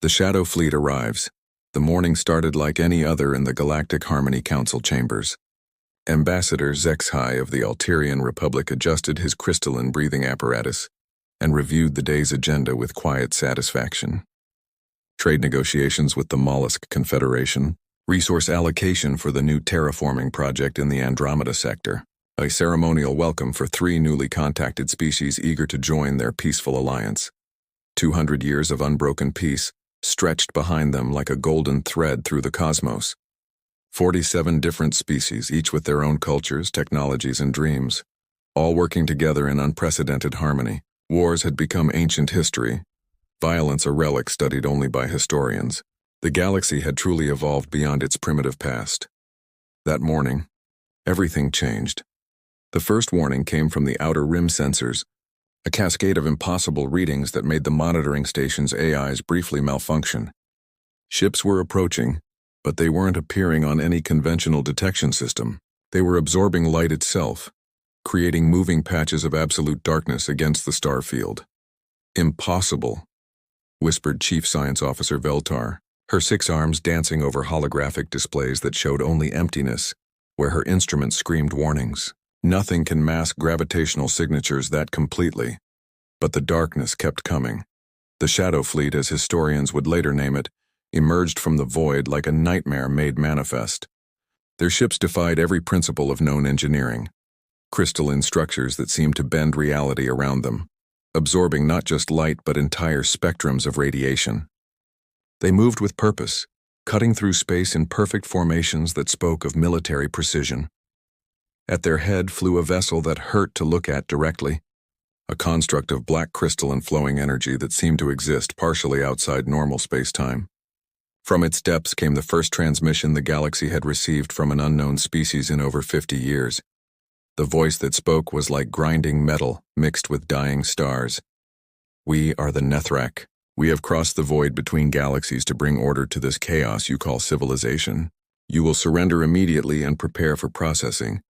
The Shadow Fleet arrives. The morning started like any other in the Galactic Harmony Council chambers. Ambassador Zexhai of the Alterian Republic adjusted his crystalline breathing apparatus and reviewed the day's agenda with quiet satisfaction. Trade negotiations with the Mollusk Confederation, resource allocation for the new terraforming project in the Andromeda sector, a ceremonial welcome for 3 newly contacted species eager to join their peaceful alliance. 200 years of unbroken peace stretched behind them like a golden thread through the cosmos. 47 different species, each with their own cultures, technologies, and dreams, all working together in unprecedented harmony. Wars had become ancient history, violence a relic studied only by historians. The galaxy had truly evolved beyond its primitive past. That morning, everything changed. The first warning came from the outer rim sensors, a cascade of impossible readings that made the monitoring station's AIs briefly malfunction. Ships were approaching, but they weren't appearing on any conventional detection system. They were absorbing light itself, creating moving patches of absolute darkness against the star field. "Impossible," whispered Chief Science Officer Veltar, her 6 arms dancing over holographic displays that showed only emptiness, where her instruments screamed warnings. Nothing can mask gravitational signatures that completely. But the darkness kept coming. The Shadow Fleet, as historians would later name it, emerged from the void like a nightmare made manifest. Their ships defied every principle of known engineering. Crystalline structures that seemed to bend reality around them, absorbing not just light but entire spectrums of radiation. They moved with purpose, cutting through space in perfect formations that spoke of military precision. At their head flew a vessel that hurt to look at directly, a construct of black crystal and flowing energy that seemed to exist partially outside normal space-time. From its depths came the first transmission the galaxy had received from an unknown species in over 50 years. The voice that spoke was like grinding metal mixed with dying stars. "We are the Nethrak. We have crossed the void between galaxies to bring order to this chaos you call civilization. You will surrender immediately and prepare for processing,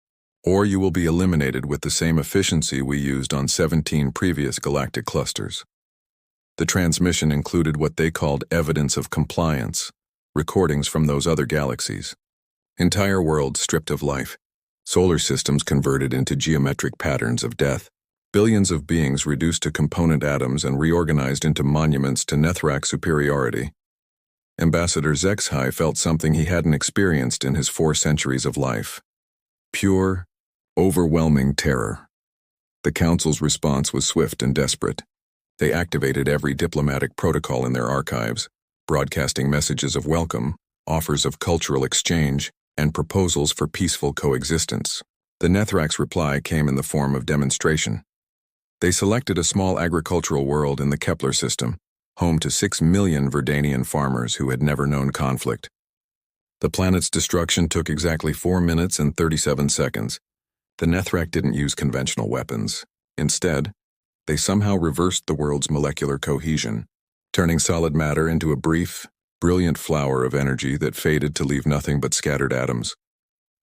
or you will be eliminated with the same efficiency we used on 17 previous galactic clusters." The transmission included what they called evidence of compliance, recordings from those other galaxies. Entire worlds stripped of life, solar systems converted into geometric patterns of death, billions of beings reduced to component atoms and reorganized into monuments to Nethrak superiority. Ambassador Zexhai felt something he hadn't experienced in his 4 centuries of life. Pure, overwhelming terror. The Council's response was swift and desperate. They activated every diplomatic protocol in their archives, broadcasting messages of welcome, offers of cultural exchange, and proposals for peaceful coexistence. The Nethrak's reply came in the form of demonstration. They selected a small agricultural world in the Kepler system, home to 6 million Verdanian farmers who had never known conflict. The planet's destruction took exactly 4 minutes and 37 seconds. The Nethrak didn't use conventional weapons. Instead, they somehow reversed the world's molecular cohesion, turning solid matter into a brief, brilliant flower of energy that faded to leave nothing but scattered atoms.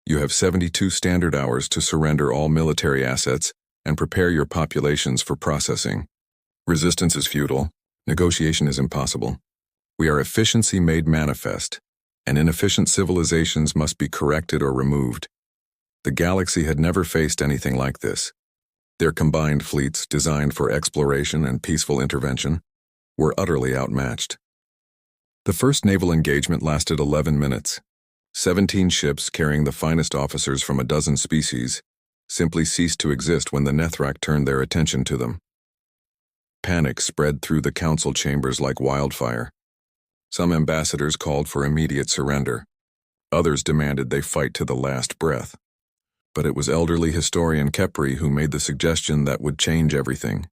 "You have 72 standard hours to surrender all military assets and prepare your populations for processing. Resistance is futile. Negotiation is impossible. We are efficiency made manifest, and inefficient civilizations must be corrected or removed." The galaxy had never faced anything like this. Their combined fleets, designed for exploration and peaceful intervention, were utterly outmatched. The first naval engagement lasted 11 minutes. 17 ships carrying the finest officers from a dozen species simply ceased to exist when the Nethrak turned their attention to them. Panic spread through the council chambers like wildfire. Some ambassadors called for immediate surrender. Others demanded they fight to the last breath. But it was elderly historian Kepri who made the suggestion that would change everything.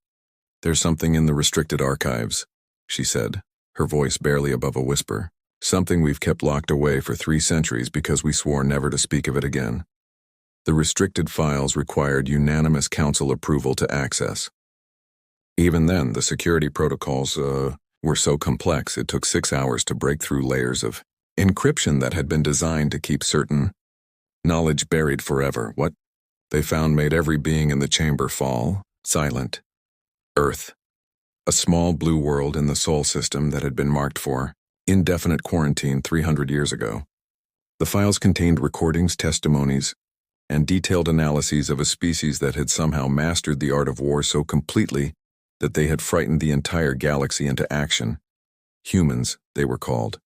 "There's something in the restricted archives," she said, her voice barely above a whisper. "Something we've kept locked away for 3 centuries because we swore never to speak of it again." The restricted files required unanimous council approval to access. Even then, the security protocols were so complex it took 6 hours to break through layers of encryption that had been designed to keep certain knowledge buried forever. What they found made every being in the chamber fall, silent. Earth. a small blue world in the Sol system that had been marked for indefinite quarantine 300 years ago. The files contained recordings, testimonies, and detailed analyses of a species that had somehow mastered the art of war so completely that they had frightened the entire galaxy into action. Humans, they were called.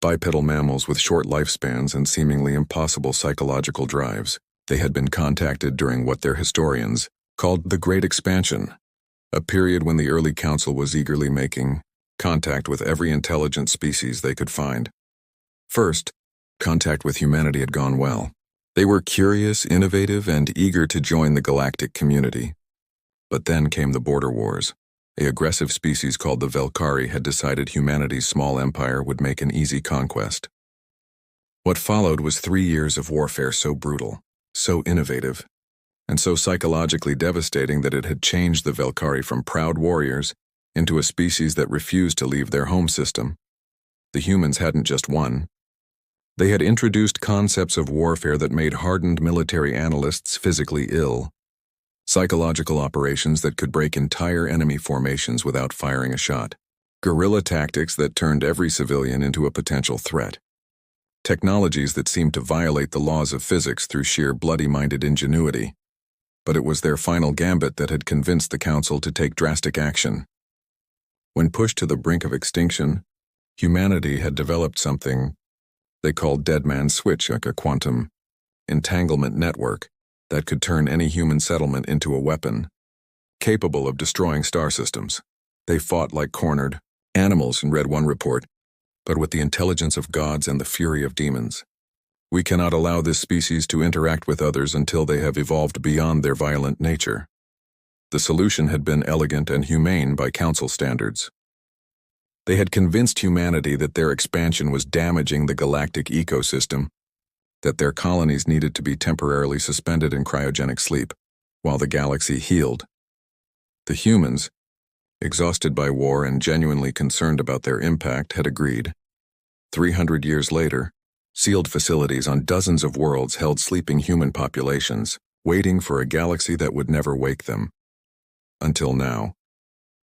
Bipedal mammals with short lifespans and seemingly impossible psychological drives. They had been contacted during what their historians called the Great Expansion, a period when the early council was eagerly making contact with every intelligent species they could find. First, contact with humanity had gone well. They were curious, innovative, and eager to join the galactic community. But then came the border wars. An aggressive species called the Velkari had decided humanity's small empire would make an easy conquest. What followed was 3 years of warfare so brutal, so innovative, and so psychologically devastating that it had changed the Velkari from proud warriors into a species that refused to leave their home system. The humans hadn't just won. They had introduced concepts of warfare that made hardened military analysts physically ill. Psychological operations that could break entire enemy formations without firing a shot. Guerrilla tactics that turned every civilian into a potential threat. Technologies that seemed to violate the laws of physics through sheer bloody-minded ingenuity. But it was their final gambit that had convinced the Council to take drastic action. When pushed to the brink of extinction, humanity had developed something they called Dead Man's Switch, like a quantum entanglement network that could turn any human settlement into a weapon, capable of destroying star systems. They fought like cornered animals, read one report, but with the intelligence of gods and the fury of demons. We cannot allow this species to interact with others until they have evolved beyond their violent nature. The solution had been elegant and humane by Council standards. They had convinced humanity that their expansion was damaging the galactic ecosystem, that their colonies needed to be temporarily suspended in cryogenic sleep, while the galaxy healed. The humans, exhausted by war and genuinely concerned about their impact, had agreed. 300 years later, sealed facilities on dozens of worlds held sleeping human populations, waiting for a galaxy that would never wake them. Until now.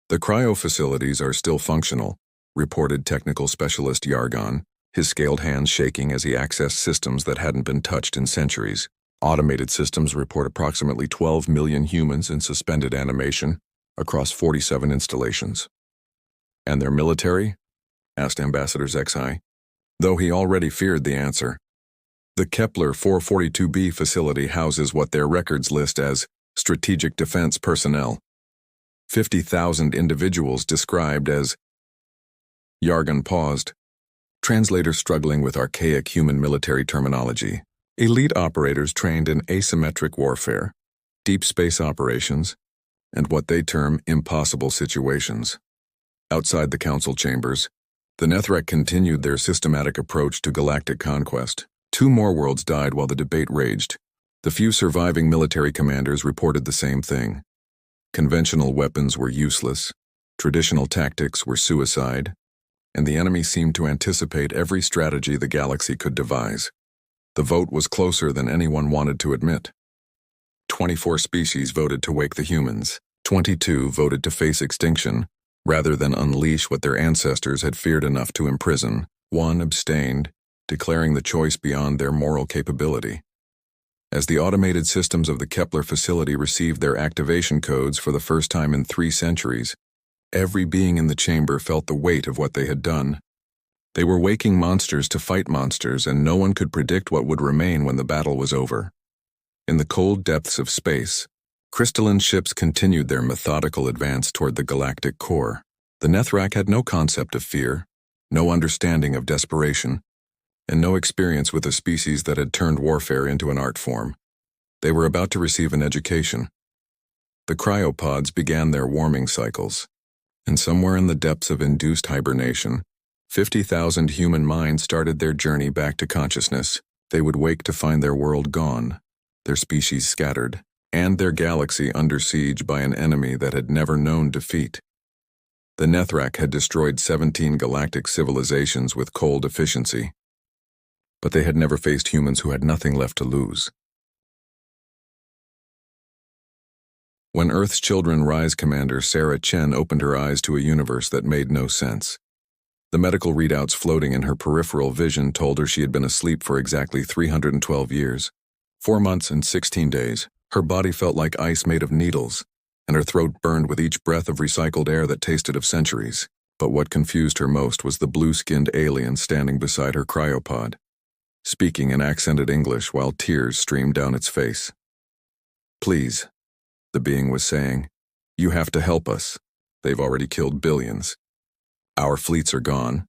The cryo facilities are still functional, reported technical specialist Yargon, his scaled hands shaking as he accessed systems that hadn't been touched in centuries. Automated systems report approximately 12 million humans in suspended animation across 47 installations. And their military? Asked Ambassador Zexai, though he already feared the answer. The Kepler 442b facility houses what their records list as strategic defense personnel. 50,000 individuals described as... Yargon paused, translator struggling with archaic human military terminology. Elite operators trained in asymmetric warfare, deep space operations, and what they term impossible situations. Outside the council chambers, the Nethrek continued their systematic approach to galactic conquest. 2 more worlds died while the debate raged. The few surviving military commanders reported the same thing. Conventional weapons were useless, traditional tactics were suicide, and the enemy seemed to anticipate every strategy the galaxy could devise. The vote was closer than anyone wanted to admit. 24 species voted to wake the humans. 22 voted to face extinction, rather than unleash what their ancestors had feared enough to imprison. 1 abstained, declaring the choice beyond their moral capability. As the automated systems of the Kepler facility received their activation codes for the first time in 3 centuries, every being in the chamber felt the weight of what they had done. They were waking monsters to fight monsters, and no one could predict what would remain when the battle was over. In the cold depths of space, crystalline ships continued their methodical advance toward the galactic core. The Nethrek had no concept of fear, no understanding of desperation, and no experience with a species that had turned warfare into an art form. They were about to receive an education. The cryopods began their warming cycles, and somewhere in the depths of induced hibernation, 50,000 human minds started their journey back to consciousness. They would wake to find their world gone, their species scattered, and their galaxy under siege by an enemy that had never known defeat. The Nethrek had destroyed 17 galactic civilizations with cold efficiency, but they had never faced humans who had nothing left to lose. When Earth's Children Rise Commander Sarah Chen opened her eyes to a universe that made no sense. The medical readouts floating in her peripheral vision told her she had been asleep for exactly 312 years. 4 months and 16 days. Her body felt like ice made of needles, and her throat burned with each breath of recycled air that tasted of centuries. But what confused her most was the blue-skinned alien standing beside her cryopod, speaking in accented English while tears streamed down its face. "Please," the being was saying, "you have to help us. They've already killed billions. Our fleets are gone,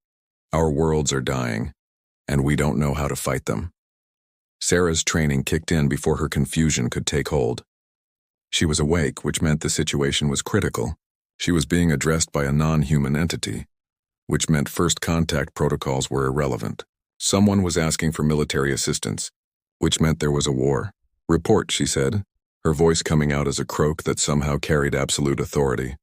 our worlds are dying, and we don't know how to fight them." Sarah's training kicked in before her confusion could take hold. She was awake, which meant the situation was critical. She was being addressed by a non-human entity, which meant first contact protocols were irrelevant. Someone was asking for military assistance, which meant there was a war. "Report," she said, her voice coming out as a croak that somehow carried absolute authority.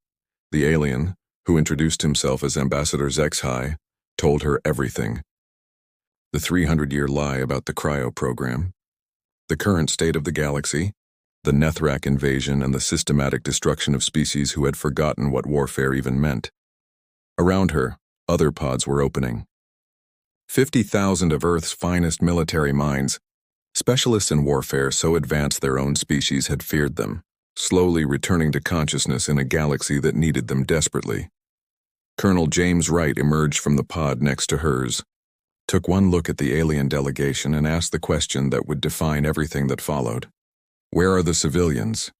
The alien, who introduced himself as Ambassador HFY, told her everything. The 300-year lie about the Cryo program, the current state of the galaxy, the Nethrak invasion, and the systematic destruction of species who had forgotten what warfare even meant. Around her, other pods were opening. 50,000 of Earth's finest military minds, specialists in warfare so advanced their own species had feared them, slowly returning to consciousness in a galaxy that needed them desperately. Colonel James Wright emerged from the pod next to hers, took one look at the alien delegation, and asked the question that would define everything that followed. "Where are the civilians?"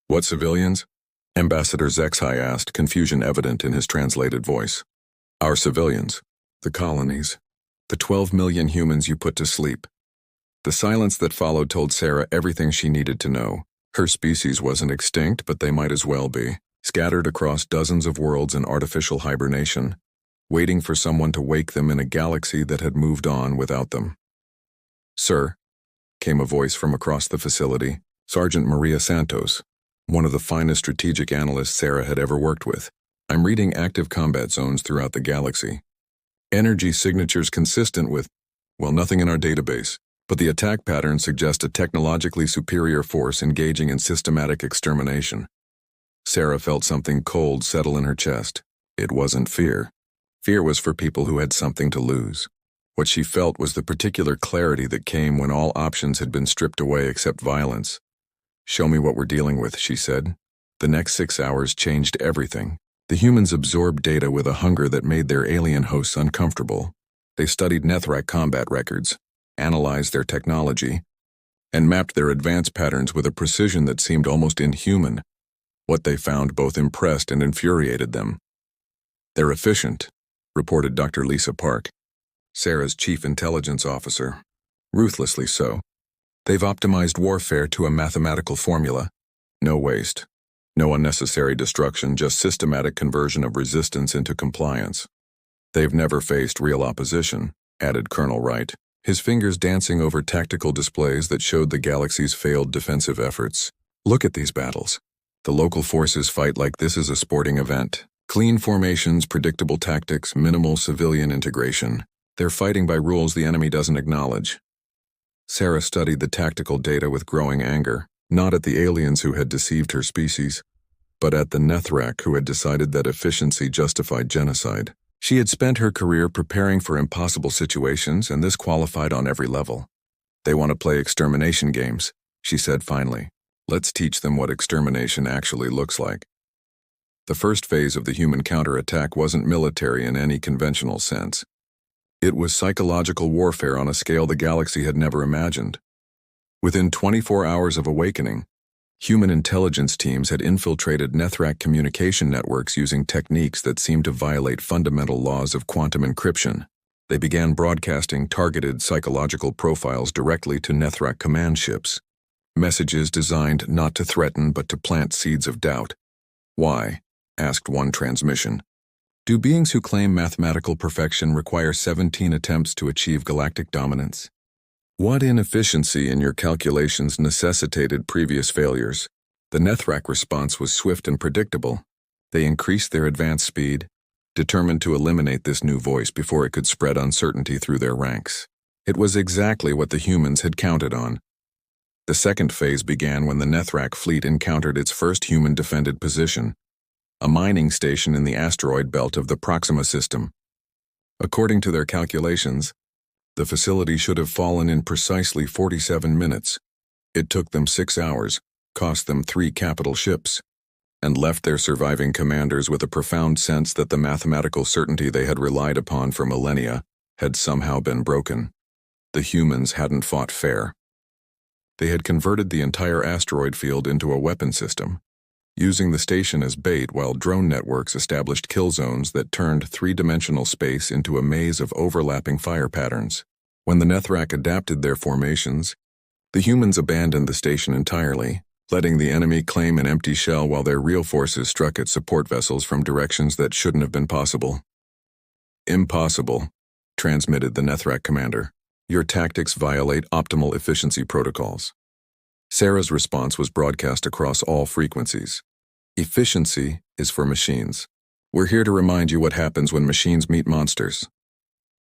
"What civilians?" Ambassador HFY asked, confusion evident in his translated voice. "Our civilians. The colonies. The 12 million humans you put to sleep." The silence that followed told Sarah everything she needed to know. Her species wasn't extinct, but they might as well be, scattered across dozens of worlds in artificial hibernation, waiting for someone to wake them in a galaxy that had moved on without them. "Sir," came a voice from across the facility, Sergeant Maria Santos, one of the finest strategic analysts Sarah had ever worked with. "I'm reading active combat zones throughout the galaxy. Energy signatures consistent with, well, nothing in our database, but the attack patterns suggest a technologically superior force engaging in systematic extermination." Sarah felt something cold settle in her chest. It wasn't fear. Fear was for people who had something to lose. What she felt was the particular clarity that came when all options had been stripped away except violence. "Show me what we're dealing with," she said. The next 6 hours changed everything. The humans absorbed data with a hunger that made their alien hosts uncomfortable. They studied Nethrak combat records, analyzed their technology, and mapped their advance patterns with a precision that seemed almost inhuman. What they found both impressed and infuriated them. "They're efficient," reported Dr. Lisa Park, Sarah's chief intelligence officer. "Ruthlessly so. They've optimized warfare to a mathematical formula. No waste, no unnecessary destruction, just systematic conversion of resistance into compliance. They've never faced real opposition," added Colonel Wright, his fingers dancing over tactical displays that showed the galaxy's failed defensive efforts. "Look at these battles. The local forces fight like this is a sporting event. Clean formations, predictable tactics, minimal civilian integration. They're fighting by rules the enemy doesn't acknowledge." Sarah studied the tactical data with growing anger, not at the aliens who had deceived her species, but at the Nethrak who had decided that efficiency justified genocide. She had spent her career preparing for impossible situations, and this qualified on every level. "They want to play extermination games," she said finally. "Let's teach them what extermination actually looks like." The first phase of the human counterattack wasn't military in any conventional sense. It was psychological warfare on a scale the galaxy had never imagined. Within 24 hours of awakening, human intelligence teams had infiltrated Nethrak communication networks using techniques that seemed to violate fundamental laws of quantum encryption. They began broadcasting targeted psychological profiles directly to Nethrak command ships, messages designed not to threaten but to plant seeds of doubt. "Why?" asked one transmission. "Do beings who claim mathematical perfection require 17 attempts to achieve galactic dominance? What inefficiency in your calculations necessitated previous failures?" The Nethrak response was swift and predictable. They increased their advance speed, determined to eliminate this new voice before it could spread uncertainty through their ranks. It was exactly what the humans had counted on. The second phase began when the Nethrak fleet encountered its first human-defended position, a mining station in the asteroid belt of the Proxima system. According to their calculations, the facility should have fallen in precisely 47 minutes. It took them 6 hours, cost them 3 capital ships, and left their surviving commanders with a profound sense that the mathematical certainty they had relied upon for millennia had somehow been broken. The humans hadn't fought fair. They had converted the entire asteroid field into a weapon system, using the station as bait while drone networks established kill zones that turned three-dimensional space into a maze of overlapping fire patterns. When the Nethrak adapted their formations, the humans abandoned the station entirely, letting the enemy claim an empty shell while their real forces struck at support vessels from directions that shouldn't have been possible. "Impossible," transmitted the Nethrak commander. "Your tactics violate optimal efficiency protocols." Sarah's response was broadcast across all frequencies. "Efficiency is for machines. We're here to remind you what happens when machines meet monsters."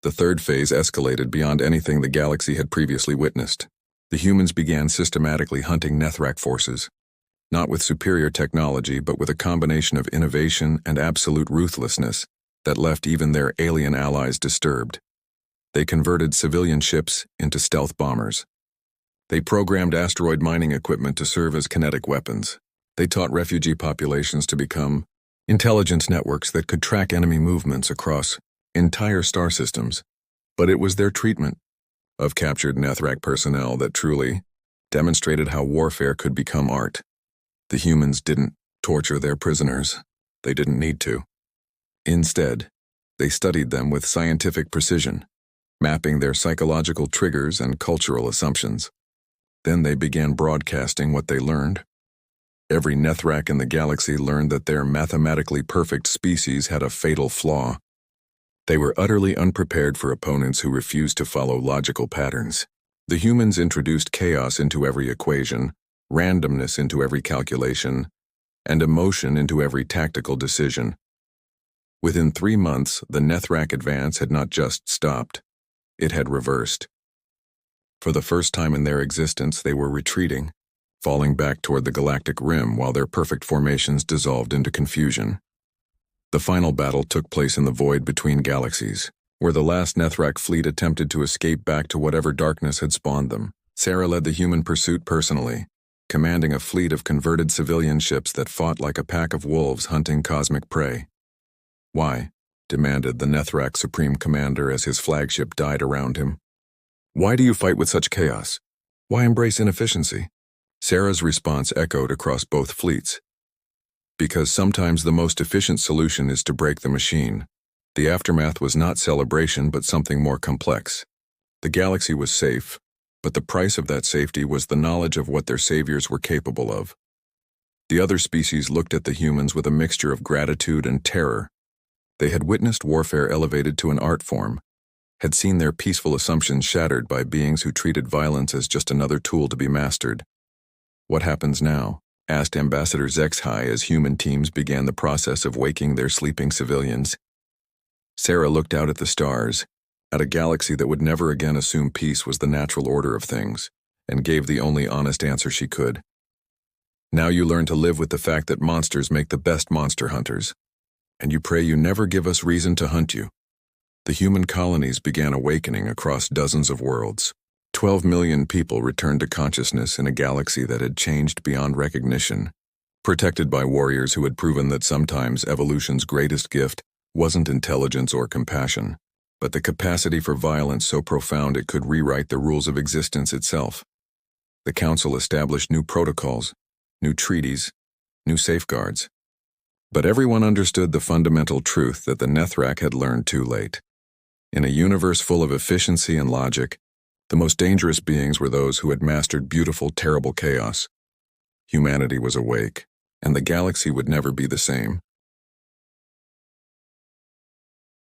The third phase escalated beyond anything the galaxy had previously witnessed. The humans began systematically hunting Nethrak forces, not with superior technology but with a combination of innovation and absolute ruthlessness that left even their alien allies disturbed. They converted civilian ships into stealth bombers. They programmed asteroid mining equipment to serve as kinetic weapons. They taught refugee populations to become intelligence networks that could track enemy movements across entire star systems. But it was their treatment of captured Nethrak personnel that truly demonstrated how warfare could become art. The humans didn't torture their prisoners. They didn't need to. Instead, they studied them with scientific precision, mapping their psychological triggers and cultural assumptions. Then they began broadcasting what they learned. Every Nethrak in the galaxy learned that their mathematically perfect species had a fatal flaw. They were utterly unprepared for opponents who refused to follow logical patterns. The humans introduced chaos into every equation, randomness into every calculation, and emotion into every tactical decision. Within 3 months, the Nethrak advance had not just stopped, it had reversed. For the first time in their existence, they were retreating, falling back toward the galactic rim while their perfect formations dissolved into confusion. The final battle took place in the void between galaxies, where the last Nethrak fleet attempted to escape back to whatever darkness had spawned them. Sarah led the human pursuit personally, commanding a fleet of converted civilian ships that fought like a pack of wolves hunting cosmic prey. "Why?" demanded the Nethrak Supreme Commander as his flagship died around him. "Why do you fight with such chaos? Why embrace inefficiency?" Sarah's response echoed across both fleets. "Because sometimes the most efficient solution is to break the machine." The aftermath was not celebration but something more complex. The galaxy was safe, but the price of that safety was the knowledge of what their saviors were capable of. The other species looked at the humans with a mixture of gratitude and terror. They had witnessed warfare elevated to an art form, had seen their peaceful assumptions shattered by beings who treated violence as just another tool to be mastered. "What happens now?" asked Ambassador Zexhai as human teams began the process of waking their sleeping civilians. Sarah looked out at the stars, at a galaxy that would never again assume peace was the natural order of things, and gave the only honest answer she could. "Now you learn to live with the fact that monsters make the best monster hunters, and you pray you never give us reason to hunt you." The human colonies began awakening across dozens of worlds. 12 million people returned to consciousness in a galaxy that had changed beyond recognition, protected by warriors who had proven that sometimes evolution's greatest gift wasn't intelligence or compassion, but the capacity for violence so profound it could rewrite the rules of existence itself. The Council established new protocols, new treaties, new safeguards. But everyone understood the fundamental truth that the Nethrak had learned too late. In a universe full of efficiency and logic, the most dangerous beings were those who had mastered beautiful, terrible chaos. Humanity was awake, and the galaxy would never be the same.